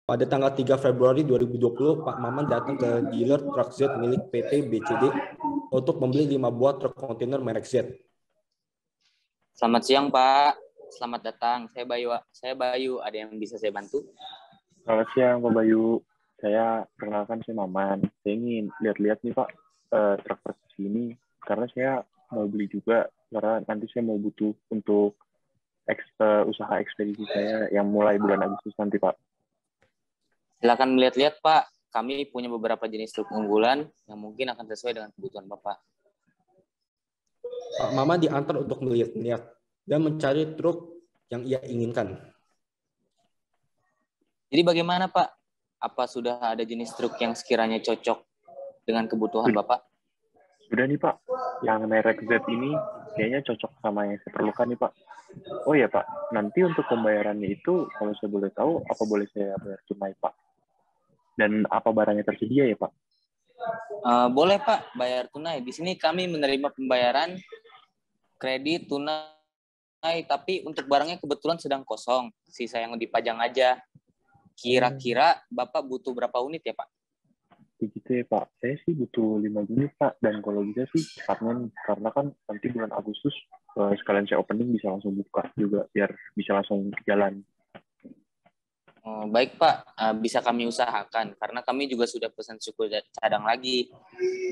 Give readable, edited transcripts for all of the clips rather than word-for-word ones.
Pada tanggal 3 Februari 2020, Pak Maman datang ke dealer truk Z milik PT BCD untuk membeli 5 buah truk kontainer merek Z. Selamat siang, Pak. Selamat datang. Saya Bayu. Ada yang bisa saya bantu? Selamat siang, Pak Bayu. Saya perkenalkan, saya Maman. Saya ingin lihat-lihat nih, Pak, truk ini karena saya mau beli juga, karena nanti saya mau butuh untuk usaha ekspedisi saya yang mulai bulan Agustus nanti, Pak. Silakan melihat-lihat, Pak. Kami punya beberapa jenis truk unggulan yang mungkin akan sesuai dengan kebutuhan Bapak. Pak Maman diantar untuk melihat-lihat dan mencari truk yang ia inginkan. Jadi bagaimana, Pak? Apa sudah ada jenis truk yang sekiranya cocok dengan kebutuhan Bapak? Sudah nih, Pak. Yang merek Z ini kayaknya cocok sama yang saya perlukan nih, Pak. Oh ya, Pak. Nanti untuk pembayarannya itu, kalau saya boleh tahu, apa boleh saya bayar tunai, Pak? Dan apa barangnya tersedia ya, Pak? Boleh, Pak. Bayar tunai. Di sini kami menerima pembayaran kredit tunai, tapi untuk barangnya kebetulan sedang kosong. Sisa yang dipajang aja. Kira-kira Bapak butuh berapa unit ya, Pak? Begitu ya, Pak. Saya sih butuh 5 unit, Pak. Dan kalau bisa sih, karena kan nanti bulan Agustus, sekalian saya opening bisa langsung buka juga, biar bisa langsung jalan. Baik, Pak. Bisa kami usahakan, karena kami juga sudah pesan suku cadang lagi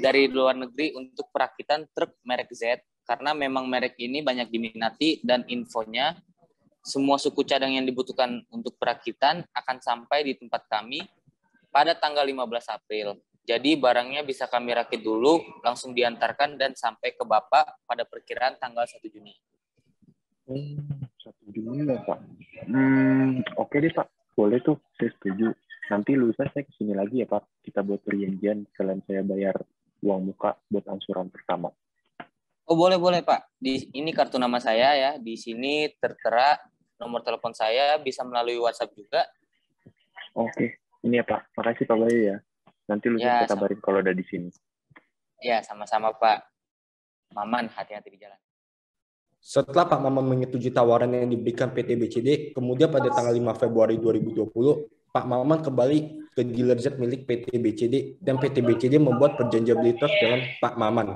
dari luar negeri untuk perakitan truk merek Z, karena memang merek ini banyak diminati dan infonya semua suku cadang yang dibutuhkan untuk perakitan akan sampai di tempat kami pada tanggal 15 April. Jadi barangnya bisa kami rakit dulu, langsung diantarkan dan sampai ke Bapak pada perkiraan tanggal 1 Juni. 1 Juni ya, Pak. Oke deh, Pak. Boleh tuh, saya setuju. Nanti lusa saya kesini lagi ya, Pak. Kita buat perjanjian, sekalian saya bayar uang muka buat angsuran pertama. Oh, boleh, Pak. Ini kartu nama saya ya. Di sini tertera nomor telepon saya, bisa melalui WhatsApp juga. Oke, ini ya, Pak. Makasih, Pak Bayu ya. Nanti lusa saya kabarin kalau udah di sini. Ya, sama-sama, Pak. Maman, hati-hati di jalan. Setelah Pak Maman menyetujui tawaran yang diberikan PT BCD, kemudian pada tanggal 5 Februari 2020, Pak Maman kembali ke dealer Z milik PT BCD dan PT BCD membuat perjanjian beli truk dengan Pak Maman.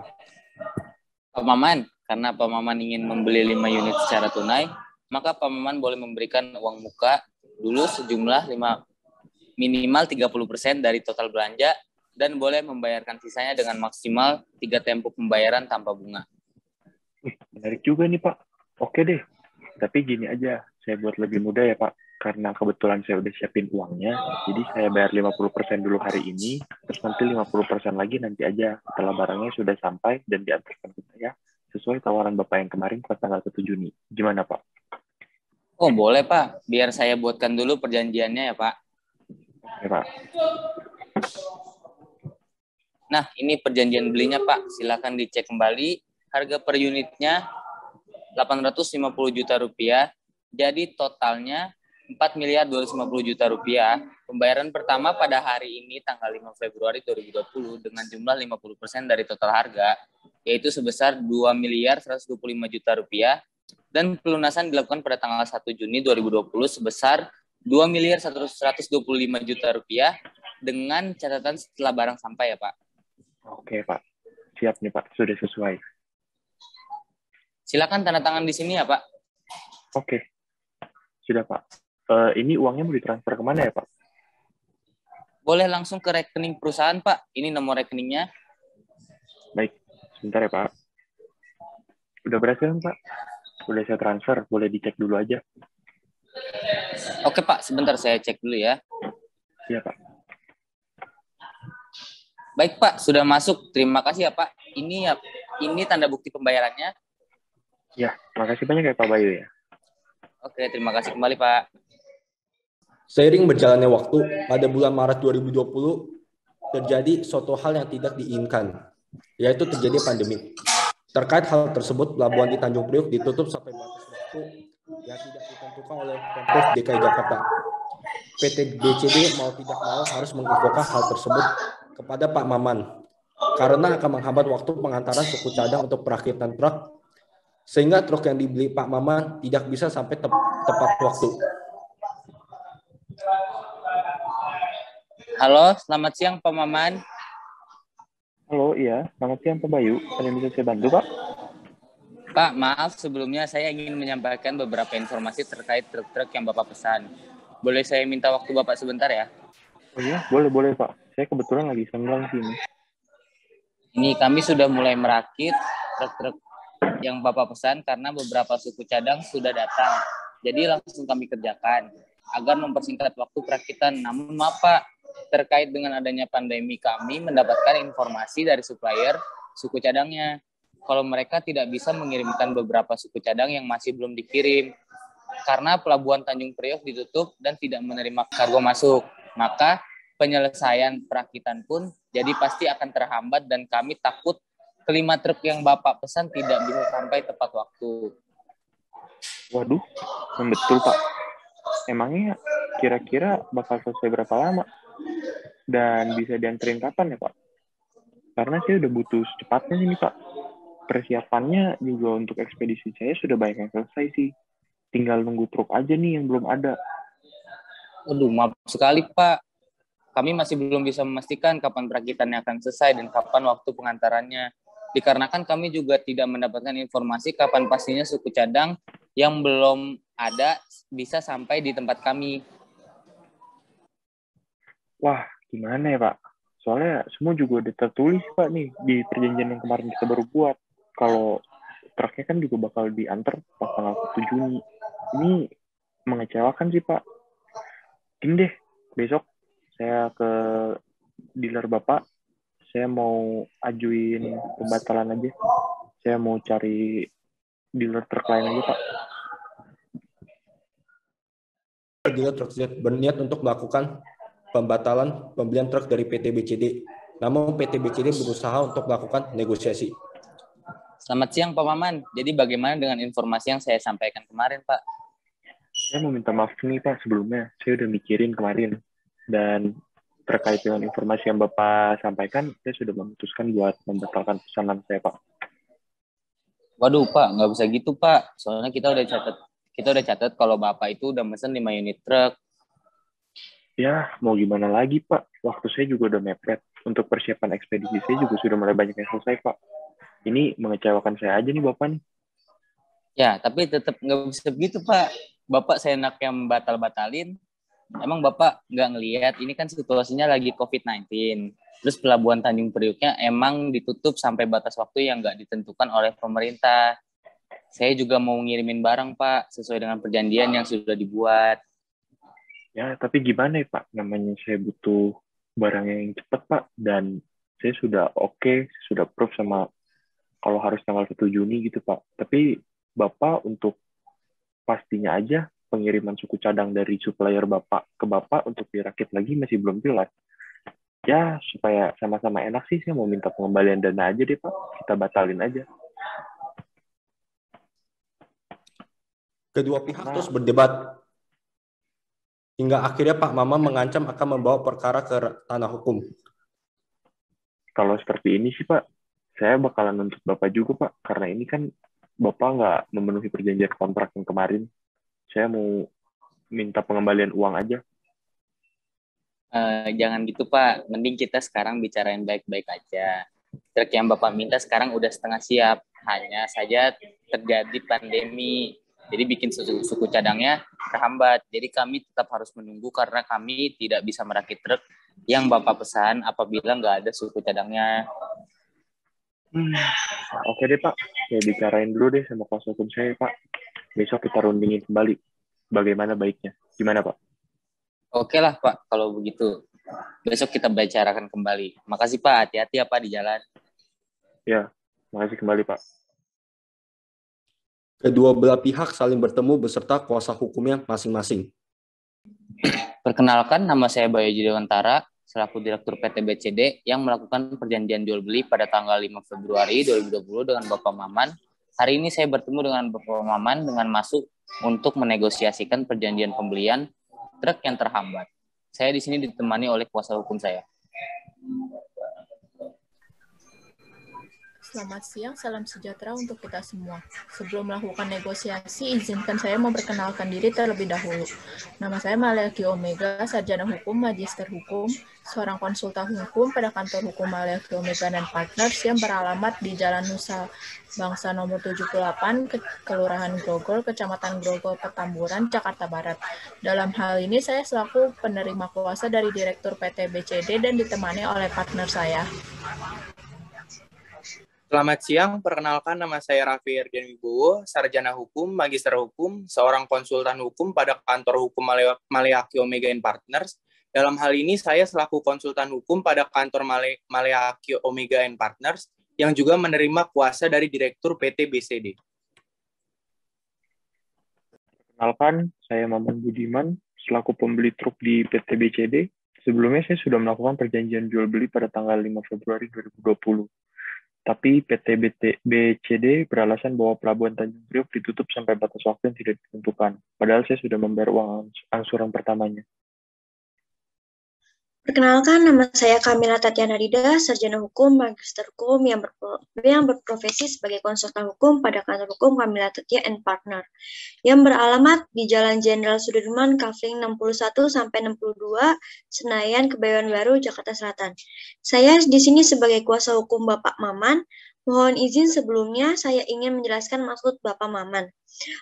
Pak Maman, karena Pak Maman ingin membeli 5 unit secara tunai, maka Pak Maman boleh memberikan uang muka dulu sejumlah minimal 30% dari total belanja dan boleh membayarkan sisanya dengan maksimal 3 tempo pembayaran tanpa bunga. Menarik juga nih, Pak. Oke deh. Tapi gini aja, saya buat lebih mudah ya, Pak. Karena kebetulan saya udah siapin uangnya, jadi saya bayar 50% dulu hari ini, terus nanti 50% lagi nanti aja setelah barangnya sudah sampai dan diantarkan ke saya, sesuai tawaran Bapak yang kemarin pada tanggal 1 Juni. Gimana, Pak? Oh, boleh, Pak. Biar saya buatkan dulu perjanjiannya ya, Pak. Oke, Pak. Nah, ini perjanjian belinya, Pak. Silakan dicek kembali. Harga per unitnya 850 juta rupiah. Jadi totalnya 4.250 juta rupiah. Pembayaran pertama pada hari ini tanggal 5 Februari 2020 dengan jumlah 50% dari total harga, yaitu sebesar 2.125 juta rupiah. Dan pelunasan dilakukan pada tanggal 1 Juni 2020 sebesar 2.125 juta rupiah dengan catatan setelah barang sampai ya, Pak. Oke, Pak. Siap nih, Pak. Sudah sesuai. Silakan tanda tangan di sini ya, Pak. Oke. Sudah, Pak. Ini uangnya mau ditransfer kemana ya, Pak? Boleh langsung ke rekening perusahaan, Pak. Ini nomor rekeningnya. Baik. Sebentar ya, Pak. Udah berhasil, Pak? Udah saya transfer. Boleh dicek dulu aja. Oke, Pak. Sebentar saya cek dulu ya. Iya, Pak. Baik, Pak. Sudah masuk. Terima kasih ya, Pak. Ini tanda bukti pembayarannya. Ya, makasih banyak ya Pak Bayu ya. Oke, terima kasih kembali, Pak. Seiring berjalannya waktu, pada bulan Maret 2020 terjadi suatu hal yang tidak diinginkan, yaitu terjadi pandemi. Terkait hal tersebut, pelabuhan di Tanjung Priok ditutup sampai batas waktu yang tidak ditentukan oleh Pemprov DKI Jakarta. PT BCD mau tidak mau harus menginfokan hal tersebut kepada Pak Maman, karena akan menghambat waktu pengantaran suku cadang untuk perakitan truk, sehingga truk yang dibeli Pak Maman tidak bisa sampai tepat waktu. Halo, selamat siang Pak Maman. Halo, iya. Selamat siang Pak Bayu. Ada yang bisa saya bantu, Pak? Pak, maaf sebelumnya saya ingin menyampaikan beberapa informasi terkait truk-truk yang Bapak pesan. Boleh saya minta waktu Bapak sebentar ya? Oh iya, boleh Pak. Saya kebetulan lagi senggang sini. Ini kami sudah mulai merakit truk-truk yang Bapak pesan karena beberapa suku cadang sudah datang. Jadi langsung kami kerjakan agar mempersingkat waktu perakitan. Namun maaf Pak, terkait dengan adanya pandemi kami mendapatkan informasi dari supplier suku cadangnya. Kalau mereka tidak bisa mengirimkan beberapa suku cadang yang masih belum dikirim karena pelabuhan Tanjung Priok ditutup dan tidak menerima kargo masuk. Maka penyelesaian perakitan pun jadi pasti akan terhambat dan kami takut kelima truk yang Bapak pesan tidak bisa sampai tepat waktu. Waduh, yang betul Pak. Emangnya kira-kira bakal selesai berapa lama? Dan bisa dianterin kapan ya Pak? Karena saya udah butuh secepatnya nih Pak. Persiapannya juga untuk ekspedisi saya sudah banyak yang selesai sih. Tinggal nunggu truk aja nih yang belum ada. Aduh, maaf sekali Pak. Kami masih belum bisa memastikan kapan perakitannya akan selesai dan kapan waktu pengantarannya. Dikarenakan kami juga tidak mendapatkan informasi kapan pastinya suku cadang yang belum ada bisa sampai di tempat kami. Wah, gimana ya Pak? Soalnya semua juga udah tertulis Pak nih di perjanjian yang kemarin kita baru buat. Kalau truknya kan juga bakal diantar pas tanggal 1 Juni. Ini mengecewakan sih Pak. Gini deh, besok saya ke dealer Bapak, saya mau ajuin pembatalan aja. Saya mau cari dealer truk lain aja Pak. Dealer Truk Z berniat untuk melakukan pembatalan pembelian truk dari PT BCD. Namun PT BCD berusaha untuk melakukan negosiasi. Selamat siang Pak Maman. Jadi bagaimana dengan informasi yang saya sampaikan kemarin Pak? Saya mau minta maaf nih Pak sebelumnya. Saya udah mikirin kemarin. Dan terkait dengan informasi yang Bapak sampaikan, saya sudah memutuskan buat membatalkan pesanan saya Pak. Waduh Pak, nggak bisa gitu Pak. Soalnya kita udah catat kalau Bapak itu udah mesen 5 unit truk. Ya, mau gimana lagi Pak? Waktu saya juga udah mepet. Untuk persiapan ekspedisi saya juga sudah mulai banyak yang selesai Pak. Ini mengecewakan saya aja nih Bapak nih. Ya, tapi tetap nggak bisa begitu Pak. Bapak seenaknya membatal-batalin. Emang Bapak nggak ngelihat ini kan situasinya lagi COVID-19. Terus pelabuhan Tanjung Prioknya emang ditutup sampai batas waktu yang nggak ditentukan oleh pemerintah. Saya juga mau ngirimin barang Pak sesuai dengan perjanjian yang sudah dibuat. Ya, tapi gimana ya Pak? Namanya saya butuh barang yang cepat Pak. Dan saya sudah sudah proof sama kalau harus tanggal 1 Juni gitu Pak. Tapi Bapak untuk pastinya aja pengiriman suku cadang dari supplier Bapak ke Bapak untuk dirakit lagi masih belum jelas. Ya, supaya sama-sama enak sih, saya mau minta pengembalian dana aja deh Pak. Kita batalin aja. Kedua pihak terus berdebat. Hingga akhirnya Pak Mama mengancam akan membawa perkara ke tanah hukum. Kalau seperti ini sih Pak, saya bakalan nuntut Bapak juga Pak. Karena ini kan Bapak nggak memenuhi perjanjian kontrak yang kemarin. Saya mau minta pengembalian uang aja. Jangan gitu Pak, mending kita sekarang bicarain baik-baik aja. Truk yang Bapak minta sekarang udah setengah siap, hanya saja terjadi pandemi. Jadi bikin suku cadangnya terhambat. Jadi kami tetap harus menunggu karena kami tidak bisa merakit truk yang Bapak pesan apabila nggak ada suku cadangnya. Oke deh Pak, saya bicarain dulu deh sama kuasa hukum saya Pak. Besok kita rundingin kembali. Bagaimana baiknya? Gimana Pak? Oke lah Pak, kalau begitu. Besok kita bicarakan kembali. Makasih Pak, hati-hati ya Pak di jalan. Ya, makasih kembali Pak. Kedua belah pihak saling bertemu beserta kuasa hukumnya masing-masing. Perkenalkan, nama saya Bayu Dewantara, selaku Direktur PT BCD yang melakukan perjanjian jual beli pada tanggal 5 Februari 2020 dengan Bapak Maman. Hari ini saya bertemu dengan Bapak Maman dengan masuk untuk menegosiasikan perjanjian pembelian truk yang terhambat. Saya di sini ditemani oleh kuasa hukum saya. Selamat siang, salam sejahtera untuk kita semua. Sebelum melakukan negosiasi, izinkan saya memperkenalkan diri terlebih dahulu. Nama saya Maliaki Omega, sarjana hukum, magister hukum, seorang konsultan hukum pada kantor hukum Maliaki Omega dan Partners yang beralamat di Jalan Nusa Bangsa nomor 78, Kelurahan Grogol, Kecamatan Grogol, Petamburan, Jakarta Barat. Dalam hal ini, saya selaku penerima kuasa dari Direktur PT BCD dan ditemani oleh partner saya. Selamat siang, perkenalkan nama saya Raffi Erdian Wibowo, sarjana hukum, magister hukum, seorang konsultan hukum pada kantor hukum Maliaki Omega and Partners. Dalam hal ini saya selaku konsultan hukum pada kantor Maliaki Omega and Partners yang juga menerima kuasa dari Direktur PT BCD. Perkenalkan, saya Maman Budiman, selaku pembeli truk di PT BCD. Sebelumnya saya sudah melakukan perjanjian jual beli pada tanggal 5 Februari 2020. Tapi PT BCD beralasan bahwa Pelabuhan Tanjung Priok ditutup sampai batas waktu yang tidak ditentukan. Padahal saya sudah membayar uang angsuran pertamanya. Perkenalkan, nama saya Kamila Tatiana Rida, sarjana hukum, magister hukum yang berprofesi sebagai konsultan hukum pada kantor hukum Kamila Tatia and Partner, yang beralamat di Jalan Jenderal Sudirman, Kavling 61-62, Senayan, Kebayoran Baru, Jakarta Selatan. Saya di sini sebagai kuasa hukum Bapak Maman. Mohon izin sebelumnya saya ingin menjelaskan maksud Bapak Maman.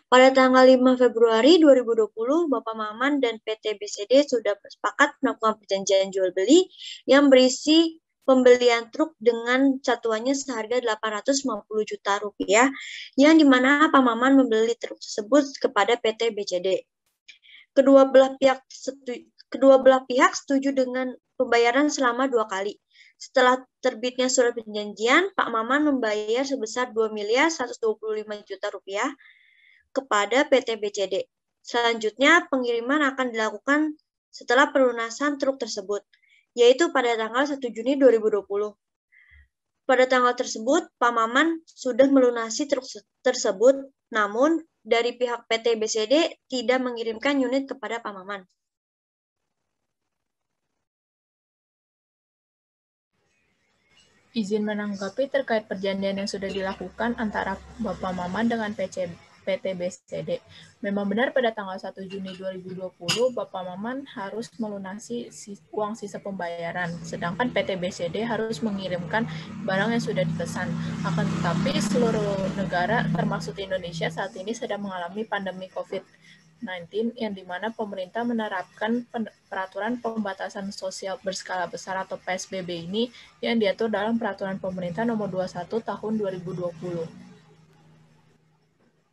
Pada tanggal 5 Februari 2020, Bapak Maman dan PT BCD sudah sepakat melakukan perjanjian jual beli yang berisi pembelian truk dengan satuannya seharga 850 juta rupiah, yang dimana Pak Maman membeli truk tersebut kepada PT BCD. Kedua belah pihak setuju dengan pembayaran selama 2 kali. Setelah terbitnya surat perjanjian, Pak Maman membayar sebesar 2.125 juta rupiah kepada PT BCD. Selanjutnya, pengiriman akan dilakukan setelah pelunasan truk tersebut, yaitu pada tanggal 1 Juni 2020. Pada tanggal tersebut, Pak Maman sudah melunasi truk tersebut, namun dari pihak PT BCD tidak mengirimkan unit kepada Pak Maman. Izin menanggapi terkait perjanjian yang sudah dilakukan antara Bapak Maman dengan PT BCD. Memang benar pada tanggal 1 Juni 2020, Bapak Maman harus melunasi uang sisa pembayaran, sedangkan PT BCD harus mengirimkan barang yang sudah dipesan. Akan tetapi, seluruh negara, termasuk Indonesia, saat ini sedang mengalami pandemi COVID-19, yang dimana pemerintah menerapkan peraturan pembatasan sosial berskala besar atau PSBB ini yang diatur dalam peraturan pemerintah nomor 21 tahun 2020.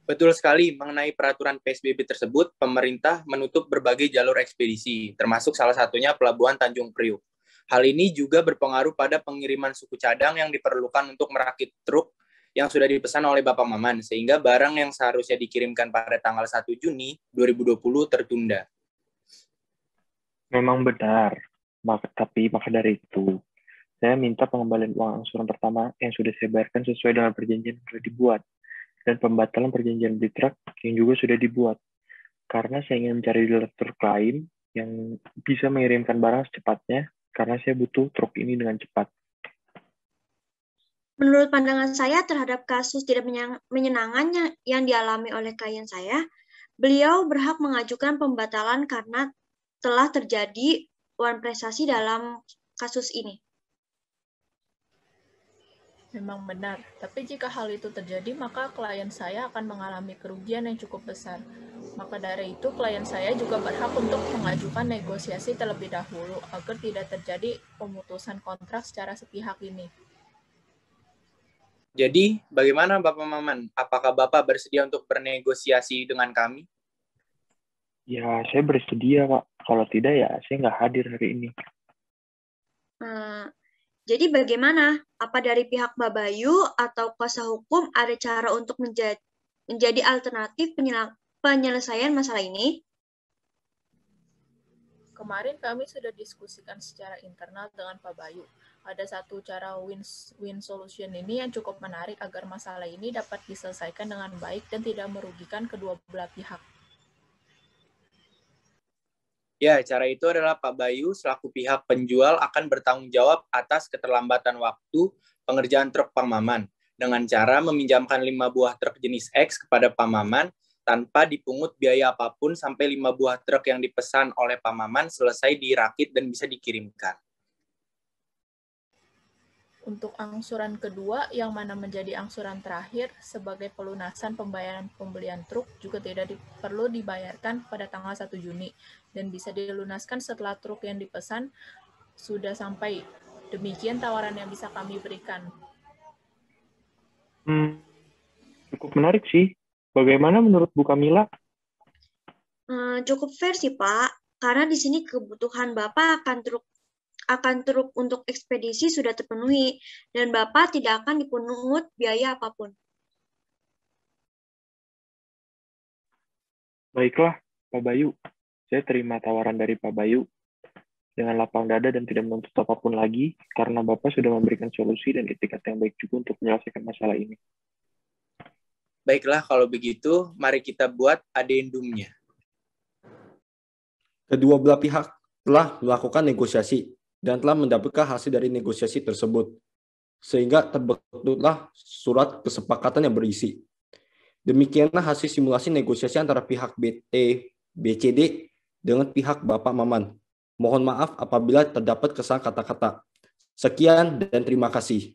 Betul sekali, mengenai peraturan PSBB tersebut, pemerintah menutup berbagai jalur ekspedisi, termasuk salah satunya Pelabuhan Tanjung Priok. Hal ini juga berpengaruh pada pengiriman suku cadang yang diperlukan untuk merakit truk yang sudah dipesan oleh Bapak Maman, sehingga barang yang seharusnya dikirimkan pada tanggal 1 Juni 2020 tertunda. Memang benar, tapi maka dari itu, saya minta pengembalian uang angsuran pertama yang sudah saya bayarkan sesuai dengan perjanjian yang sudah dibuat, dan pembatalan perjanjian beli truk yang juga sudah dibuat. Karena saya ingin mencari dealer truk lain yang bisa mengirimkan barang secepatnya, karena saya butuh truk ini dengan cepat. Menurut pandangan saya terhadap kasus tidak menyenangkan yang dialami oleh klien saya, beliau berhak mengajukan pembatalan karena telah terjadi wan prestasi dalam kasus ini. Memang benar, tapi jika hal itu terjadi, maka klien saya akan mengalami kerugian yang cukup besar. Maka dari itu, klien saya juga berhak untuk mengajukan negosiasi terlebih dahulu agar tidak terjadi pemutusan kontrak secara sepihak ini. Jadi, bagaimana Bapak Maman? Apakah Bapak bersedia untuk bernegosiasi dengan kami? Ya, saya bersedia, Pak. Kalau tidak, ya saya nggak hadir hari ini. Jadi bagaimana? Apa dari pihak Mbak Bayu atau kuasa hukum ada cara untuk menjadi alternatif penyelesaian masalah ini? Kemarin kami sudah diskusikan secara internal dengan Pak Bayu. Ada satu cara win-win solution ini yang cukup menarik agar masalah ini dapat diselesaikan dengan baik dan tidak merugikan kedua belah pihak. Ya, cara itu adalah Pak Bayu selaku pihak penjual akan bertanggung jawab atas keterlambatan waktu pengerjaan truk Pak Maman. dengan cara meminjamkan 5 buah truk jenis X kepada Pak Maman tanpa dipungut biaya apapun sampai 5 buah truk yang dipesan oleh Pak Maman selesai dirakit dan bisa dikirimkan. Untuk angsuran kedua, yang mana menjadi angsuran terakhir sebagai pelunasan pembayaran pembelian truk juga tidak perlu dibayarkan pada tanggal 1 Juni dan bisa dilunaskan setelah truk yang dipesan sudah sampai. Demikian tawaran yang bisa kami berikan. Cukup menarik sih. Bagaimana menurut Bu Kamila? Cukup fair sih, Pak. Karena di sini kebutuhan Bapak akan truk untuk ekspedisi sudah terpenuhi dan Bapak tidak akan dipungut biaya apapun. Baiklah, Pak Bayu. Saya terima tawaran dari Pak Bayu dengan lapang dada dan tidak menuntut apapun lagi karena Bapak sudah memberikan solusi dan etikat yang baik juga untuk menyelesaikan masalah ini. Baiklah, kalau begitu, mari kita buat adendumnya. Kedua belah pihak telah melakukan negosiasi dan telah mendapatkan hasil dari negosiasi tersebut, sehingga terbentuklah surat kesepakatan yang berisi. Demikianlah hasil simulasi negosiasi antara pihak BCD dengan pihak Bapak Maman. Mohon maaf apabila terdapat kesalahan kata-kata. Sekian dan terima kasih.